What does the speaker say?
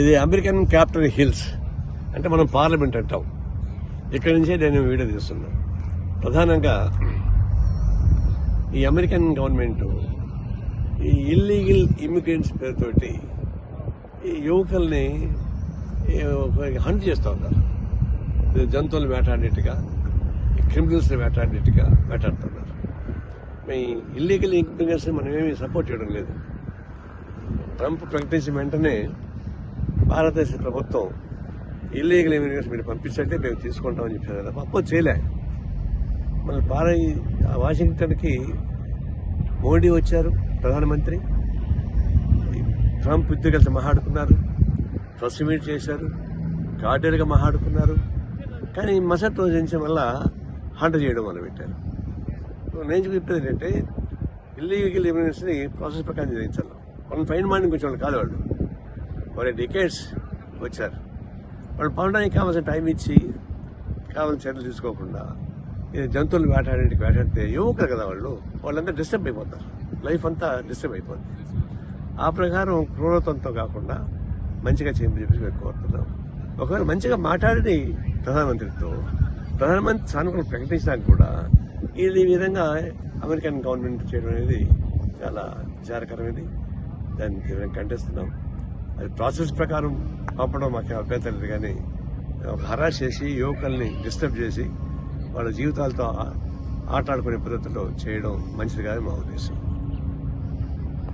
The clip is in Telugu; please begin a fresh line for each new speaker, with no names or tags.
ఇది అమెరికన్ క్యాపిటల్ హిల్స్ అంటే మనం పార్లమెంట్ అంటాం. ఇక్కడి నుంచే నేను వీడియో తీస్తున్నా. ప్రధానంగా ఈ అమెరికన్ గవర్నమెంట్ ఈ ఇల్లీగల్ ఇమిగ్రెంట్స్ పేరుతోటి ఈ యువకుల్ని హంట్ చేస్తూ ఉన్నారు. జంతువులు వేటాడినట్టుగా, క్రిమినల్స్ని వేటాడుతున్నారు. మీ ఇల్లీగల్ ఇమిగ్రెంట్స్ని మనం ఏమీ సపోర్ట్ చేయడం లేదు. ట్రంప్ ప్రకటించిన వెంటనే భారతదేశ ప్రభుత్వం ఇల్లీగల్ ఇమిగ్రెంట్స్ మీరు పంపించంటే మేము తీసుకుంటామని చెప్పారు కదా, అప్పుడు చేయలే. మన వాషింగ్టన్కి మోడీ వచ్చారు, ప్రధానమంత్రి. ట్రంప్ ఇద్దరు కలిసి మాట్లాడుకున్నారు, ప్రెస్ మీట్ చేశారు, కార్డియల్గా మాట్లాడుకున్నారు. కానీ మసటి రోజు నుంచి మళ్ళా హంట చేయడం మొదలుపెట్టారు. నేను చెప్పేది ఏంటంటే ఇల్లీగల్ ఇమిగ్రెంట్స్ని ప్రాసెస్ ప్రకారం చేయించాలి. వాళ్ళని ఫైన్ మార్నింగ్ వచ్చే వాళ్ళు కాదు. వాళ్ళు డికేట్స్ వచ్చారు. వాళ్ళు పడడానికి కావాల్సిన టైం ఇచ్చి కావాల్సిన చర్యలు తీసుకోకుండా జంతువులు వేటాడితే యువకులు కదా వాళ్ళంతా డిస్టర్బ్ అయిపోతారు. లైఫ్ అంతా డిస్టర్బ్ అయిపోతుంది. ఆ ప్రకారం క్రూరత్వంతో కాకుండా మంచిగా చేయమని చెప్పేసి మేము కోరుతున్నాం. ఒకవేళ మంచిగా మాట్లాడి ప్రధానమంత్రితో ప్రధానమంత్రి సానుకూలంగా ప్రకటించడానికి కూడా ఈ విధంగా అమెరికన్ గవర్నమెంట్ చేయడం అనేది చాలా విచారకరమైనది. దాన్ని తీవ్రంగా ఖండిస్తున్నాం. అది ప్రాసెస్ ప్రకారం పంపడం మాకు అభ్యంతరం లేదు, కానీ హరాస్ చేసి యువకుల్ని డిస్టర్బ్ చేసి వాళ్ళ జీవితాలతో ఆటలాడుకునే పద్ధతిలో చేయడం మంచిది కాదని మా ఉద్దేశం.